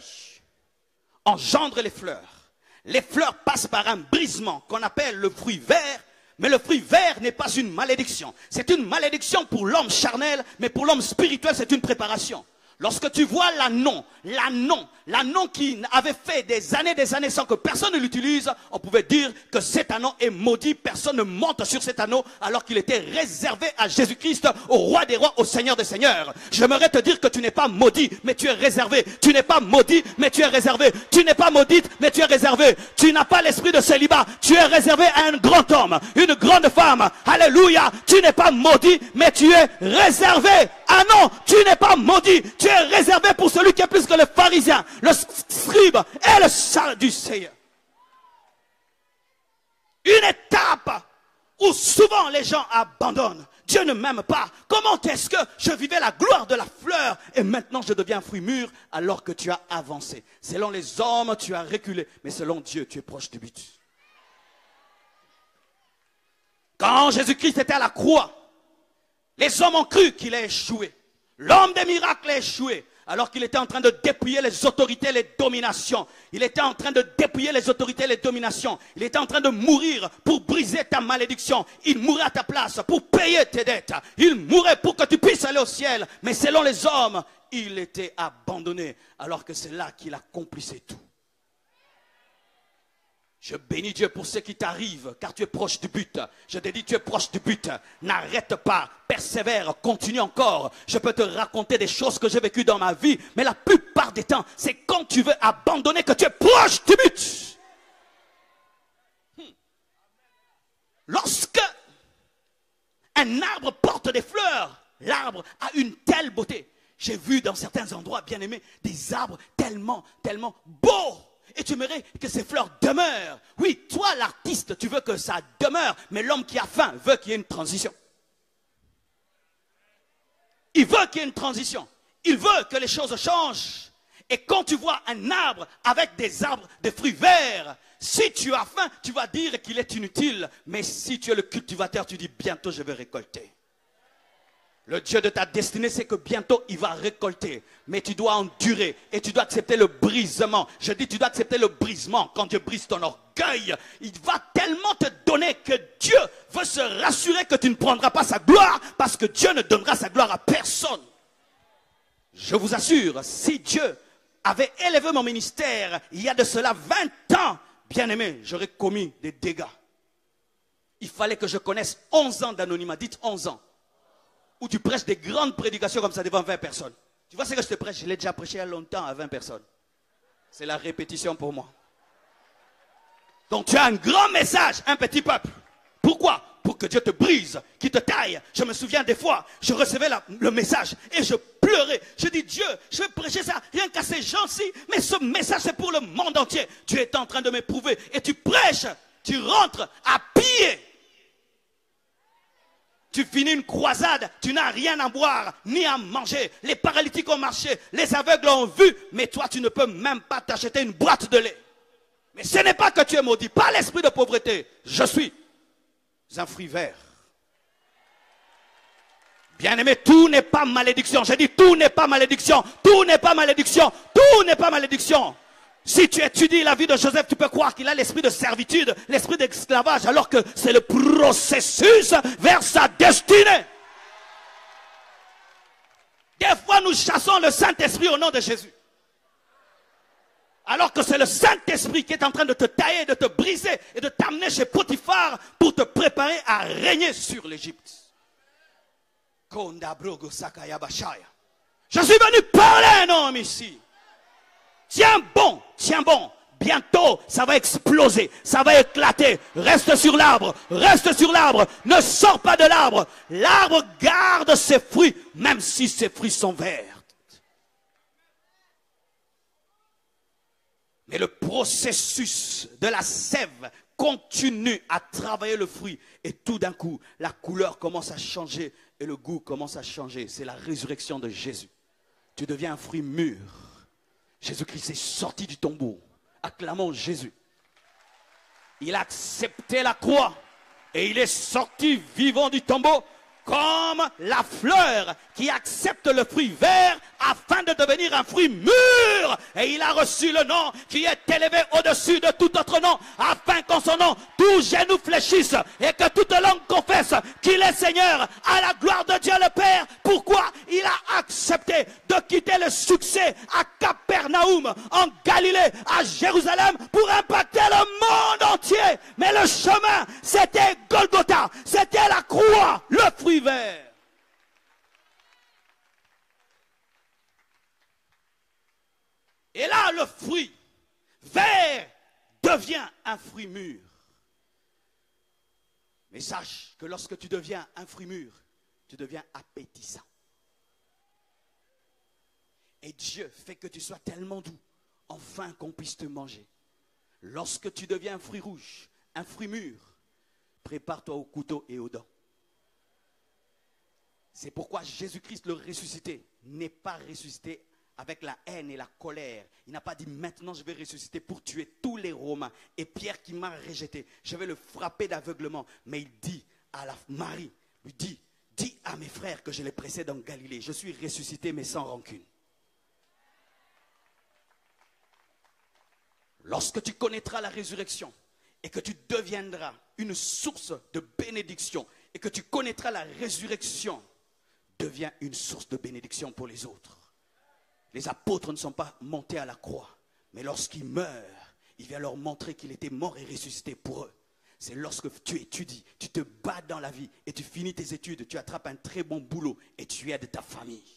engendre les fleurs. Les fleurs passent par un brisement qu'on appelle le fruit vert. Mais le fruit vert n'est pas une malédiction. C'est une malédiction pour l'homme charnel, mais pour l'homme spirituel, c'est une préparation. Lorsque tu vois l'annon qui avait fait des années sans que personne ne l'utilise, on pouvait dire que cet anneau est maudit. Personne ne monte sur cet anneau alors qu'il était réservé à Jésus-Christ, au roi des rois, au Seigneur des seigneurs. J'aimerais te dire que tu n'es pas maudit, mais tu es réservé. Tu n'es pas maudit, mais tu es réservé. Tu n'es pas maudite, mais tu es réservé. Tu n'as pas l'esprit de célibat. Tu es réservé à un grand homme, une grande femme. Alléluia. Tu n'es pas maudit, mais tu es réservé. Ah non, tu n'es pas maudit. Tu es réservé pour celui qui est plus que le pharisien, le scribe et le sadducéen. Une étape où souvent les gens abandonnent. Dieu ne m'aime pas. Comment est-ce que je vivais la gloire de la fleur et maintenant je deviens un fruit mûr alors que tu as avancé? Selon les hommes, tu as reculé, mais selon Dieu, tu es proche du but. Quand Jésus-Christ était à la croix, les hommes ont cru qu'il a échoué. L'homme des miracles a échoué. alors qu'il était en train de dépouiller les autorités, les dominations. Il était en train de dépouiller les autorités, les dominations. Il était en train de mourir pour briser ta malédiction. Il mourait à ta place pour payer tes dettes. Il mourait pour que tu puisses aller au ciel. Mais selon les hommes, il était abandonné, alors que c'est là qu'il accomplissait tout. Je bénis Dieu pour ce qui t'arrive, car tu es proche du but. Je te dis, tu es proche du but. N'arrête pas, persévère, continue encore. Je peux te raconter des choses que j'ai vécues dans ma vie, mais la plupart des temps, c'est quand tu veux abandonner que tu es proche du but. Lorsque un arbre porte des fleurs, l'arbre a une telle beauté. J'ai vu dans certains endroits, bien aimés, des arbres tellement beaux. Et tu aimerais que ces fleurs demeurent. Oui, toi l'artiste, tu veux que ça demeure. Mais l'homme qui a faim veut qu'il y ait une transition. Il veut qu'il y ait une transition. Il veut que les choses changent. Et quand tu vois un arbre avec des arbres, des fruits verts, si tu as faim, tu vas dire qu'il est inutile. Mais si tu es le cultivateur, tu dis bientôt je vais récolter. Le Dieu de ta destinée, c'est que bientôt, il va récolter. Mais tu dois endurer et tu dois accepter le brisement. Je dis, tu dois accepter le brisement. Quand Dieu brise ton orgueil, il va tellement te donner que Dieu veut se rassurer que tu ne prendras pas sa gloire parce que Dieu ne donnera sa gloire à personne. Je vous assure, si Dieu avait élevé mon ministère il y a de cela 20 ans, bien aimé, j'aurais commis des dégâts. Il fallait que je connaisse 11 ans d'anonymat. Dites 11 ans. Où tu prêches des grandes prédications comme ça devant 20 personnes. Tu vois ce que je te prêche? Je l'ai déjà prêché il y a longtemps à 20 personnes. C'est la répétition pour moi. Donc tu as un grand message, un petit peuple. Pourquoi? Pour que Dieu te brise, qu'il te taille. Je me souviens des fois, je recevais le message et je pleurais. Je dis, Dieu, je vais prêcher ça rien qu'à ces gens-ci, mais ce message c'est pour le monde entier. Tu es en train de m'éprouver et tu prêches, tu rentres à pied. Tu finis une croisade, tu n'as rien à boire, ni à manger. Les paralytiques ont marché, les aveugles ont vu, mais toi tu ne peux même pas t'acheter une boîte de lait. Mais ce n'est pas que tu es maudit, pas l'esprit de pauvreté. Je suis un fruit vert. Bien-aimé, tout n'est pas malédiction. J'ai dit tout n'est pas malédiction, tout n'est pas malédiction, tout n'est pas malédiction. Si tu étudies la vie de Joseph, tu peux croire qu'il a l'esprit de servitude, l'esprit d'esclavage, alors que c'est le processus vers sa destinée. Des fois, nous chassons le Saint-Esprit au nom de Jésus. Alors que c'est le Saint-Esprit qui est en train de te tailler, de te briser et de t'amener chez Potiphar pour te préparer à régner sur l'Égypte. Je suis venu parler à un homme ici. Tiens bon, bientôt ça va exploser, ça va éclater. Reste sur l'arbre, ne sors pas de l'arbre. L'arbre garde ses fruits, même si ses fruits sont verts. Mais le processus de la sève continue à travailler le fruit. Et tout d'un coup, la couleur commence à changer et le goût commence à changer. C'est la résurrection de Jésus. Tu deviens un fruit mûr. Jésus-Christ est sorti du tombeau. Acclamons Jésus. Il a accepté la croix et il est sorti vivant du tombeau comme la fleur qui accepte le fruit vert afin de devenir un fruit mûr. Et il a reçu le nom qui est élevé au-dessus de tout autre nom, afin qu'en son nom, tout genou fléchisse et que toute langue confesse qu'il est Seigneur, à la gloire de Dieu le Père. Pourquoi? Il a accepté de quitter le succès à Capernaum, en Galilée, à Jérusalem, pour impacter le monde entier. Mais le chemin, c'était Golgotha, c'était la croix, le fruit vert. Et là, le fruit vert devient un fruit mûr. Mais sache que lorsque tu deviens un fruit mûr, tu deviens appétissant. Et Dieu fait que tu sois tellement doux, enfin qu'on puisse te manger. Lorsque tu deviens un fruit rouge, un fruit mûr, prépare-toi au couteau et aux dents. C'est pourquoi Jésus-Christ, le ressuscité, n'est pas ressuscité avec la haine et la colère. Il n'a pas dit maintenant je vais ressusciter pour tuer tous les Romains. Et Pierre qui m'a rejeté, je vais le frapper d'aveuglement. Mais il dit à la Marie, lui dit à mes frères que je les précède en Galilée. Je suis ressuscité mais sans rancune. Lorsque tu connaîtras la résurrection et que tu deviendras une source de bénédiction et que tu connaîtras la résurrection, deviens une source de bénédiction pour les autres. Les apôtres ne sont pas montés à la croix, mais lorsqu'ils meurent, il vient leur montrer qu'il était mort et ressuscité pour eux. C'est lorsque tu étudies, tu te bats dans la vie et tu finis tes études, tu attrapes un très bon boulot et tu aides ta famille.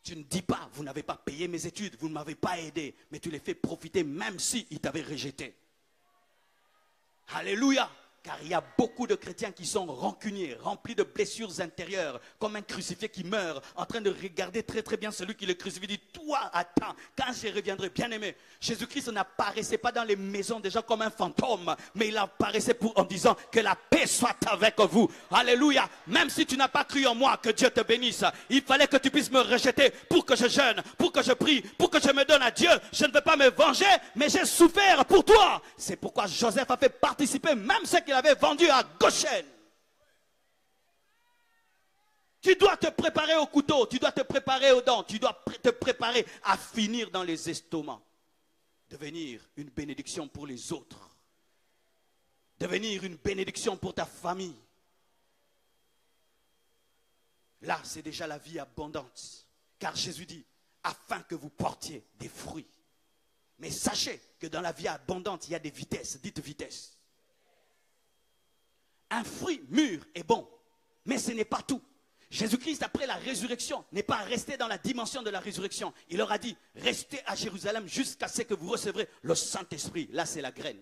Tu ne dis pas, vous n'avez pas payé mes études, vous ne m'avez pas aidé, mais tu les fais profiter même s'ils t'avaient rejeté. Alléluia! Car il y a beaucoup de chrétiens qui sont rancuniers, remplis de blessures intérieures, comme un crucifié qui meurt, en train de regarder très très bien celui qui le crucifie, dit, toi, attends, quand je reviendrai, bien aimé, Jésus-Christ n'apparaissait pas dans les maisons des gens comme un fantôme, mais il apparaissait en disant que la paix soit avec vous. Alléluia. Même si tu n'as pas cru en moi, que Dieu te bénisse, il fallait que tu puisses me rejeter pour que je jeûne, pour que je prie, pour que je me donne à Dieu. Je ne veux pas me venger, mais j'ai souffert pour toi. C'est pourquoi Joseph a fait participer même ceux qu'il avait vendu à Goshen. Tu dois te préparer au couteau, tu dois te préparer aux dents, tu dois te préparer à finir dans les estomacs. Devenir une bénédiction pour les autres. Devenir une bénédiction pour ta famille. Là, c'est déjà la vie abondante. Car Jésus dit, afin que vous portiez des fruits. Mais sachez que dans la vie abondante, il y a des vitesses. Dites vitesse. Un fruit mûr est bon, mais ce n'est pas tout. Jésus-Christ, après la résurrection, n'est pas resté dans la dimension de la résurrection. Il leur a dit, restez à Jérusalem jusqu'à ce que vous recevrez le Saint-Esprit. Là, c'est la graine.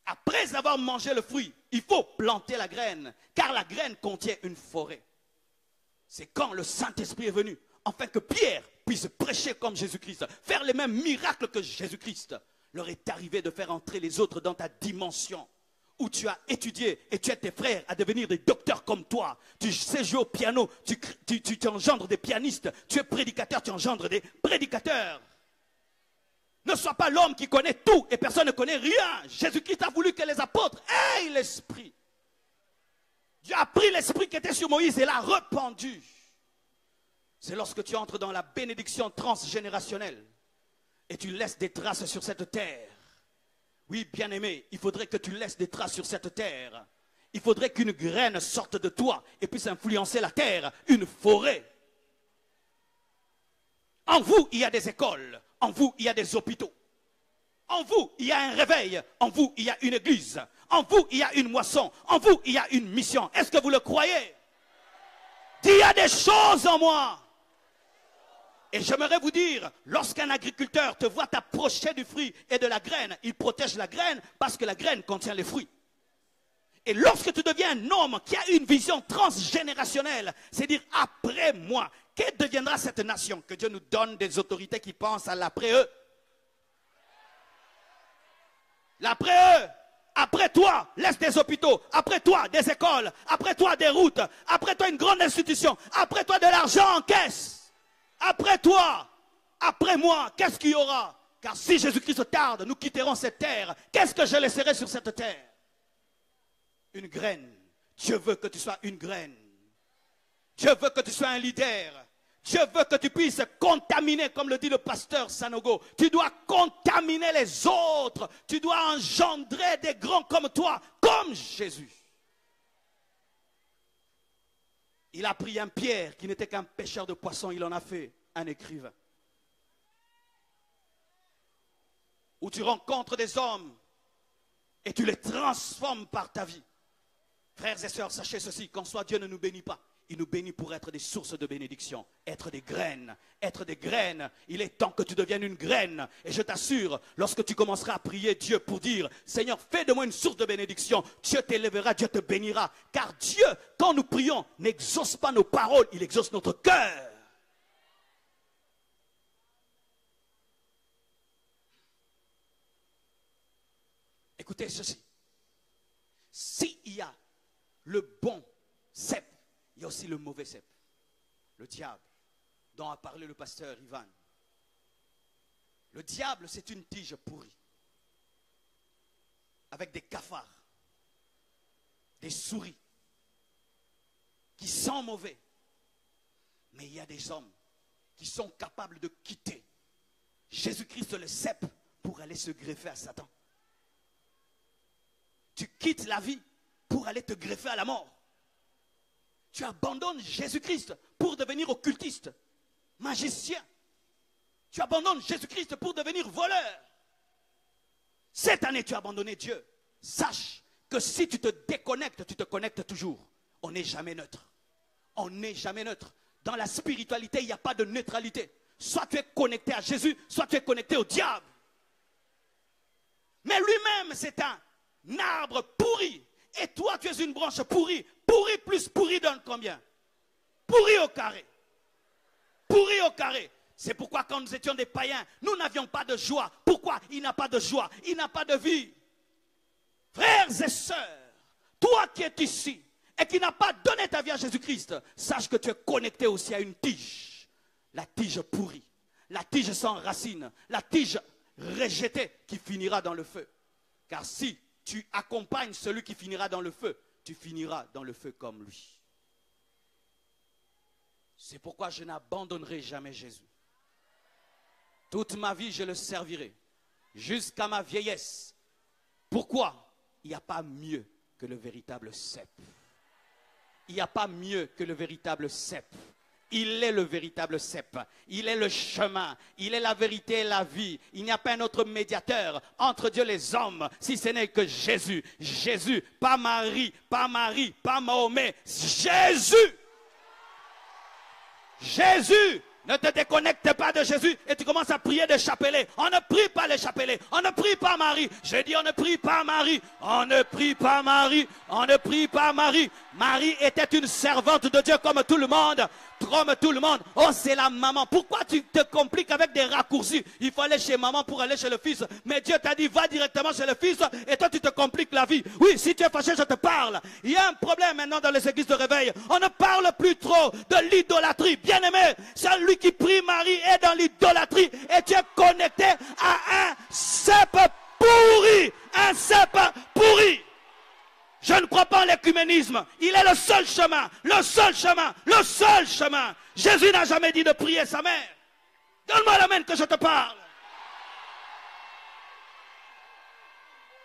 Après avoir mangé le fruit, il faut planter la graine, car la graine contient une forêt. C'est quand le Saint-Esprit est venu, afin que Pierre puisse prêcher comme Jésus-Christ, faire les mêmes miracles que Jésus-Christ. Leur est arrivé de faire entrer les autres dans ta dimension, où tu as étudié et tu aides tes frères à devenir des docteurs comme toi. Tu sais jouer au piano, tu engendres des pianistes. Tu es prédicateur, tu engendres des prédicateurs. Ne sois pas l'homme qui connaît tout et personne ne connaît rien. Jésus-Christ a voulu que les apôtres aient l'esprit. Dieu a pris l'esprit qui était sur Moïse et l'a répandu. C'est lorsque tu entres dans la bénédiction transgénérationnelle et tu laisses des traces sur cette terre. Oui, bien-aimé, il faudrait que tu laisses des traces sur cette terre. Il faudrait qu'une graine sorte de toi et puisse influencer la terre, une forêt. En vous, il y a des écoles. En vous, il y a des hôpitaux. En vous, il y a un réveil. En vous, il y a une église. En vous, il y a une moisson. En vous, il y a une mission. Est-ce que vous le croyez? Il y a des choses en moi. Et j'aimerais vous dire, lorsqu'un agriculteur te voit t'approcher du fruit et de la graine, il protège la graine parce que la graine contient les fruits. Et lorsque tu deviens un homme qui a une vision transgénérationnelle, c'est dire après moi, quelle deviendra cette nation? Que Dieu nous donne des autorités qui pensent à l'après-eux. L'après-eux, après toi, laisse des hôpitaux, après toi, des écoles, après toi, des routes, après toi, une grande institution, après toi, de l'argent en caisse. Après toi, après moi, qu'est-ce qu'il y aura? Car si Jésus-Christ tarde, nous quitterons cette terre. Qu'est-ce que je laisserai sur cette terre? Une graine. Dieu veut que tu sois une graine. Dieu veut que tu sois un leader. Dieu veut que tu puisses contaminer, comme le dit le pasteur Sanogo. Tu dois contaminer les autres. Tu dois engendrer des grands comme toi, comme Jésus. Il a pris un Pierre qui n'était qu'un pêcheur de poissons, il en a fait un écrivain. Où tu rencontres des hommes et tu les transformes par ta vie. Frères et sœurs, sachez ceci, qu'en soi Dieu ne nous bénit pas. Il nous bénit pour être des sources de bénédiction, être des graines, être des graines. Il est temps que tu deviennes une graine. Et je t'assure, lorsque tu commenceras à prier Dieu pour dire, Seigneur, fais de moi une source de bénédiction, Dieu t'élèvera, Dieu te bénira. Car Dieu, quand nous prions, n'exauce pas nos paroles, il exauce notre cœur. Écoutez ceci. S'il y a le bon cep, il y a aussi le mauvais cep, le diable, dont a parlé le pasteur Ivan. Le diable, c'est une tige pourrie, avec des cafards, des souris, qui sont mauvais. Mais il y a des hommes qui sont capables de quitter Jésus-Christ le cep pour aller se greffer à Satan. Tu quittes la vie pour aller te greffer à la mort. Tu abandonnes Jésus-Christ pour devenir occultiste, magicien. Tu abandonnes Jésus-Christ pour devenir voleur. Cette année, tu as abandonné Dieu. Sache que si tu te déconnectes, tu te connectes toujours. On n'est jamais neutre. On n'est jamais neutre. Dans la spiritualité, il n'y a pas de neutralité. Soit tu es connecté à Jésus, soit tu es connecté au diable. Mais lui-même, c'est un arbre pourri. Et toi, tu es une branche pourrie. Pourri plus pourri donne combien? Pourri au carré. Pourri au carré. C'est pourquoi quand nous étions des païens, nous n'avions pas de joie. Pourquoi? Il n'a pas de joie, il n'a pas de vie. Frères et sœurs, toi qui es ici et qui n'as pas donné ta vie à Jésus-Christ, sache que tu es connecté aussi à une tige. La tige pourrie, la tige sans racine, la tige rejetée qui finira dans le feu. Car si tu accompagnes celui qui finira dans le feu, tu finiras dans le feu comme lui. C'est pourquoi je n'abandonnerai jamais Jésus. Toute ma vie, je le servirai, jusqu'à ma vieillesse. Pourquoi? Il n'y a pas mieux que le véritable cep. Il n'y a pas mieux que le véritable cep. Il est le véritable cep. Il est le chemin. Il est la vérité et la vie. Il n'y a pas un autre médiateur entre Dieu et les hommes, si ce n'est que Jésus. Jésus, pas Marie, pas Mahomet. Jésus. Jésus. Ne te déconnecte pas de Jésus et tu commences à prier des chapelets. On ne prie pas les chapelets. On ne prie pas Marie. Je dis on ne prie pas Marie. On ne prie pas Marie. On ne prie pas Marie. Marie était une servante de Dieu comme tout le monde. Comme tout le monde. Oh, c'est la maman. Pourquoi tu te compliques avec des raccourcis? Il faut aller chez maman pour aller chez le fils. Mais Dieu t'a dit va directement chez le fils et toi tu te compliques la vie. Oui, si tu es fâché, je te parle. Il y a un problème maintenant dans les églises de réveil. On ne parle plus trop de l'idolâtrie. Bien aimé, celui qui prie Marie est dans l'idolâtrie et tu es connecté à un cep pourri. Un cep pourri. Je ne crois pas en l'écuménisme. Il est le seul chemin. Le seul chemin. Le seul chemin. Jésus n'a jamais dit de prier sa mère. Donne-moi la main que je te parle.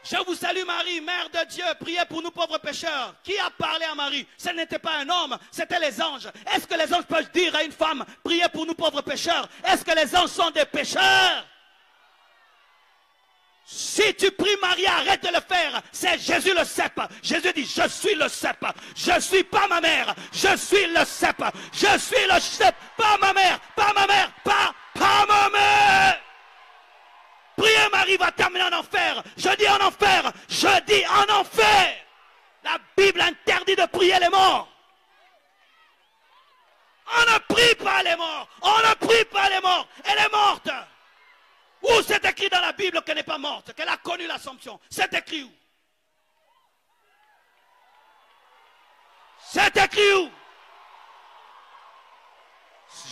Je vous salue Marie, Mère de Dieu, priez pour nous pauvres pécheurs. Qui a parlé à Marie? Ce n'était pas un homme, c'était les anges. Est-ce que les anges peuvent dire à une femme, priez pour nous pauvres pécheurs? Est-ce que les anges sont des pécheurs? Si tu pries Marie, arrête de le faire. C'est Jésus le cep. Jésus dit, je suis le cep. Je ne suis pas ma mère. Je suis le cep. Je suis le cep. Pas ma mère. Pas ma mère. Pas ma mère. Prier Marie va t'amener en enfer. Je dis en enfer. Je dis en enfer. La Bible interdit de prier les morts. On ne prie pas les morts. On ne prie pas les morts. Elle est morte. Où c'est écrit dans la Bible qu'elle n'est pas morte, qu'elle a connu l'Assomption? C'est écrit où? C'est écrit où?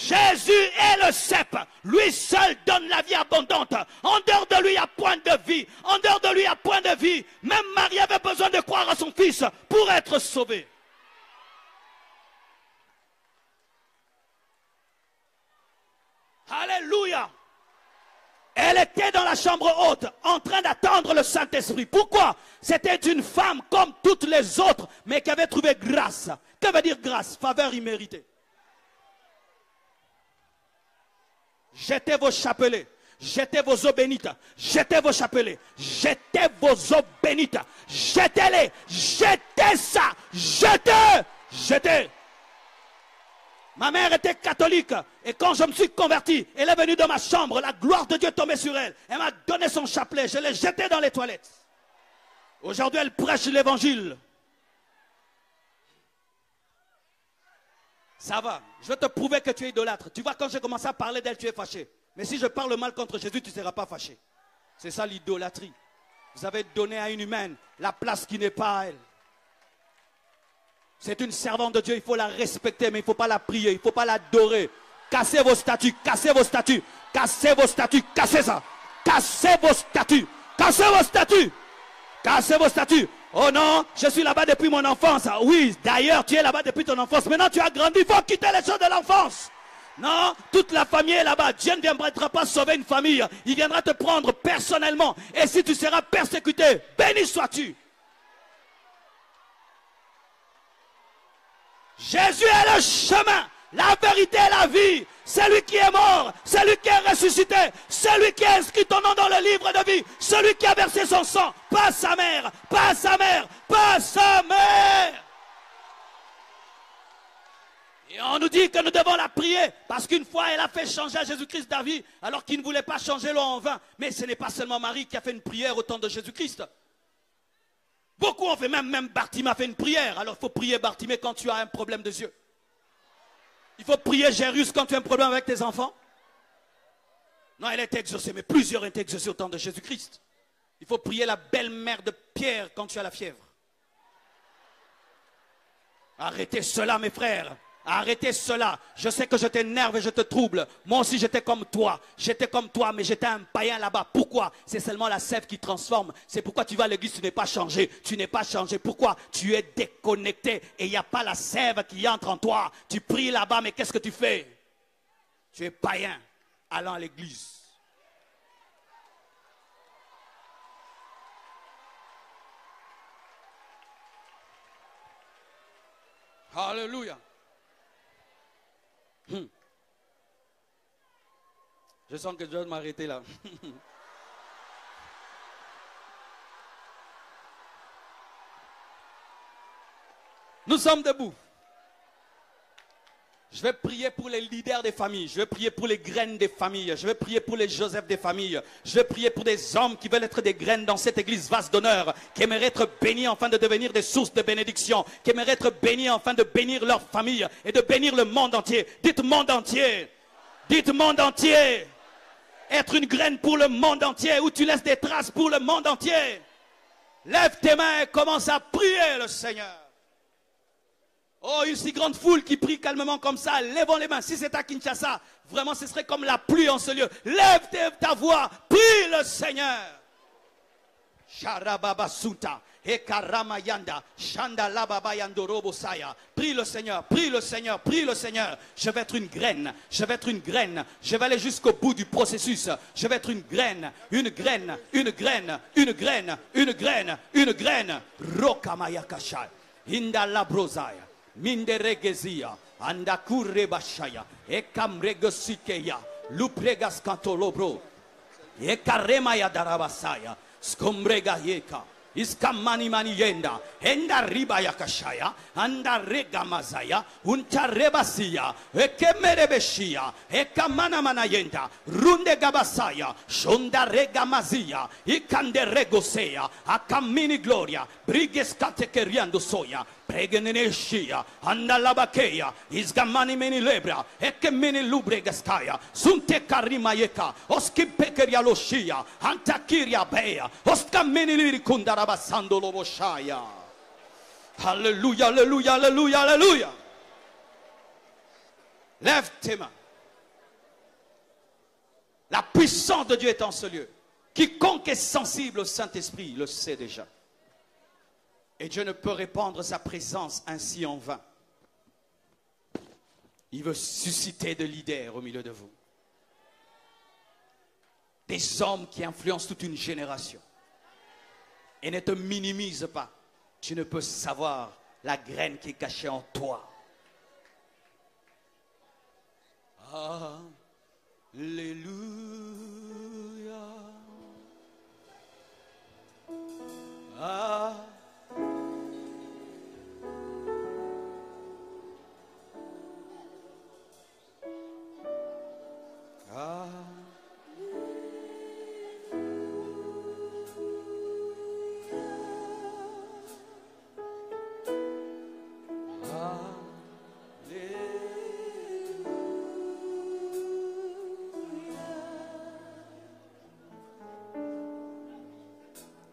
Jésus est le cep. Lui seul donne la vie abondante. En dehors de lui, il n'y a point de vie. En dehors de lui, il n'y a point de vie. Même Marie avait besoin de croire à son fils pour être sauvée. Alléluia. Elle était dans la chambre haute, en train d'attendre le Saint-Esprit. Pourquoi? C'était une femme comme toutes les autres, mais qui avait trouvé grâce. Que veut dire grâce? Faveur imméritée. Jetez vos chapelets, jetez vos eaux bénites, jetez vos chapelets, jetez vos eaux bénites, jetez-les, jetez ça, jetez. Ma mère était catholique et quand je me suis converti, elle est venue dans ma chambre, la gloire de Dieu tombait sur elle. Elle m'a donné son chapelet, je l'ai jeté dans les toilettes. Aujourd'hui, elle prêche l'évangile. Ça va, je vais te prouver que tu es idolâtre. Tu vois, quand j'ai commencé à parler d'elle, tu es fâché. Mais si je parle mal contre Jésus, tu ne seras pas fâché. C'est ça l'idolâtrie. Vous avez donné à une humaine la place qui n'est pas à elle. C'est une servante de Dieu, il faut la respecter, mais il ne faut pas la prier, il ne faut pas l'adorer. Cassez vos statues, cassez vos statues, cassez vos statues, cassez ça. Cassez vos statues, cassez vos statues, cassez vos statues. Oh non, je suis là-bas depuis mon enfance. Oui, d'ailleurs, tu es là-bas depuis ton enfance. Maintenant, tu as grandi, il faut quitter les choses de l'enfance. Non, toute la famille est là-bas. Dieu ne viendra pas sauver une famille. Il viendra te prendre personnellement. Et si tu seras persécuté, béni sois-tu. Jésus est le chemin, la vérité et la vie. Celui qui est mort, celui qui est ressuscité, celui qui a inscrit ton nom dans le livre de vie, celui qui a versé son sang, pas sa mère, pas sa mère, pas sa mère. Et on nous dit que nous devons la prier parce qu'une fois elle a fait changer à Jésus-Christ d'avis alors qu'il ne voulait pas changer l'eau en vin. Mais ce n'est pas seulement Marie qui a fait une prière au temps de Jésus-Christ. Beaucoup ont fait, même Bartimée a fait une prière. Alors il faut prier Bartimée quand tu as un problème de yeux. Il faut prier Jairus quand tu as un problème avec tes enfants. Non, elle a été exaucée, mais plusieurs ont été exaucés au temps de Jésus-Christ. Il faut prier la belle-mère de Pierre quand tu as la fièvre. Arrêtez cela, mes frères. Arrêtez cela. Je sais que je t'énerve et je te trouble. Moi aussi, j'étais comme toi. J'étais comme toi, mais j'étais un païen là-bas. Pourquoi? C'est seulement la sève qui transforme. C'est pourquoi tu vas à l'église, tu n'es pas changé. Tu n'es pas changé. Pourquoi? Tu es déconnecté et il n'y a pas la sève qui entre en toi. Tu pries là-bas, mais qu'est-ce que tu fais? Tu es païen allant à l'église. Alléluia. Je sens que Dieu va m'arrêter là. Nous sommes debout. Je vais prier pour les leaders des familles. Je vais prier pour les graines des familles. Je vais prier pour les Joseph des familles. Je vais prier pour des hommes qui veulent être des graines dans cette église vaste d'honneur, qui aimeraient être bénis afin de devenir des sources de bénédiction, qui aimeraient être bénis afin de bénir leur famille et de bénir le monde entier. Dites monde entier. Dites monde entier. Être une graine pour le monde entier, où tu laisses des traces pour le monde entier. Lève tes mains et commence à prier le Seigneur. Oh, une si grande foule qui prie calmement comme ça, lèvons les mains. Si c'est à Kinshasa, vraiment ce serait comme la pluie en ce lieu. Lève ta voix, prie le Seigneur. Sharababa Suta. Ekaramayanda, Shanda Lababa Yandorobo Saya. Prie le Seigneur, prie le Seigneur, prie le Seigneur. Je vais être une graine, je vais être une graine. Je vais aller jusqu'au bout du processus. Je vais être une graine, une graine, une graine, une graine, une graine, une graine. Rokamaya Kashai, Inda Labrosaya, Minderegezia, Anda Kurebashaya, Ekamregosikeya, Lupregas Kantolobro, Ekaremaya Darabasaya, Skombrega Yeka. Iskamani manienda, enda riba yakashaya, anda rega mazaya, unta rebasia, ekemerebeshia, ekamana manayenda, runde gabasaya, shonda rega mazia, ikande regosea, akamini gloria, briges katekeriando soya, pregeneneshia, anda labakeya, isgamani meni lebra, ekemini lubregastaya, sunte karimayeka, oskipekeria loshia, antakiria bea, oskamini lirikundara. Alléluia, alléluia, alléluia, alléluia. Lève tes mains. La puissance de Dieu est en ce lieu. Quiconque est sensible au Saint-Esprit le sait déjà. Et Dieu ne peut répandre sa présence ainsi en vain. Il veut susciter des leaders au milieu de vous. Des hommes qui influencent toute une génération. Et ne te minimise pas. Tu ne peux savoir la graine qui est cachée en toi. Alléluia.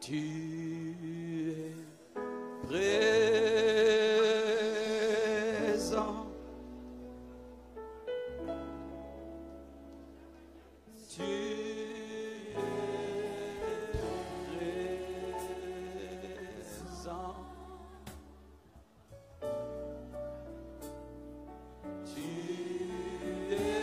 Tu es présent. Tu es présent. Tu es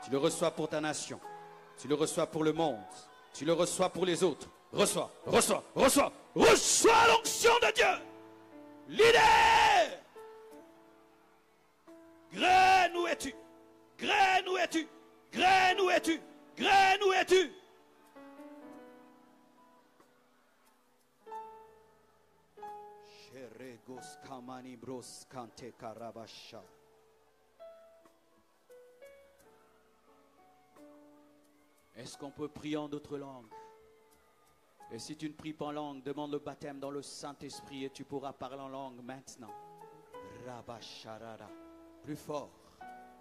Tu le reçois pour ta nation. Tu le reçois pour le monde. Tu le reçois pour les autres. Reçois, reçois, reçois. Reçois l'onction de Dieu. L'idée. Graine, où es-tu? Graine, où es-tu? Graine, où es-tu? Graine, où es-tu? Est-ce qu'on peut prier en d'autres langues? Et si tu ne pries pas en langue, demande le baptême dans le Saint-Esprit et tu pourras parler en langue maintenant. Rabasharara. Plus fort.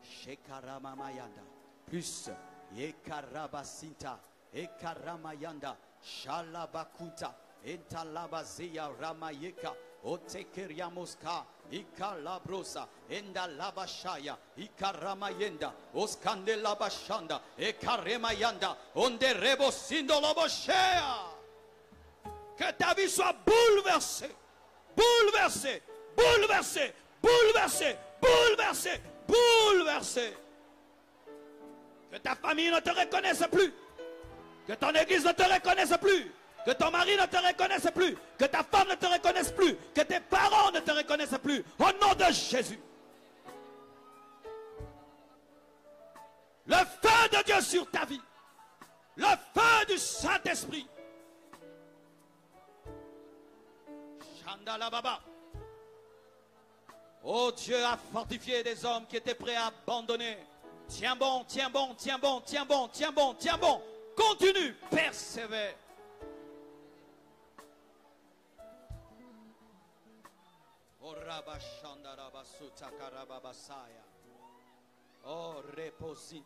Shekaramamayanda. Plus. Yekarabasinta. Ekaramayanda. Shalabakunta. Entalabazeya ramayeka. Otekeriamoska. Ikalabrosa. Endalabashaya. Ikaramayenda. Oskandelabashanda. Ekaremayanda. Onderebosindoloboshea. Que ta vie soit bouleversée. Bouleversée. Bouleversée. Bouleversée. Bouleversée. Bouleversée. Que ta famille ne te reconnaisse plus. Que ton église ne te reconnaisse plus. Que ton mari ne te reconnaisse plus. Que ta femme ne te reconnaisse plus. Que tes parents ne te reconnaissent plus. Au nom de Jésus. Le feu de Dieu sur ta vie. Le feu du Saint-Esprit. Chandalababa. Oh, Dieu a fortifié des hommes qui étaient prêts à abandonner. Tiens bon, tiens bon, tiens bon, tiens bon, tiens bon, tiens bon. Continue, persévère. Oh, Rabashandarabasuta Karababasaya. Oh, reposita.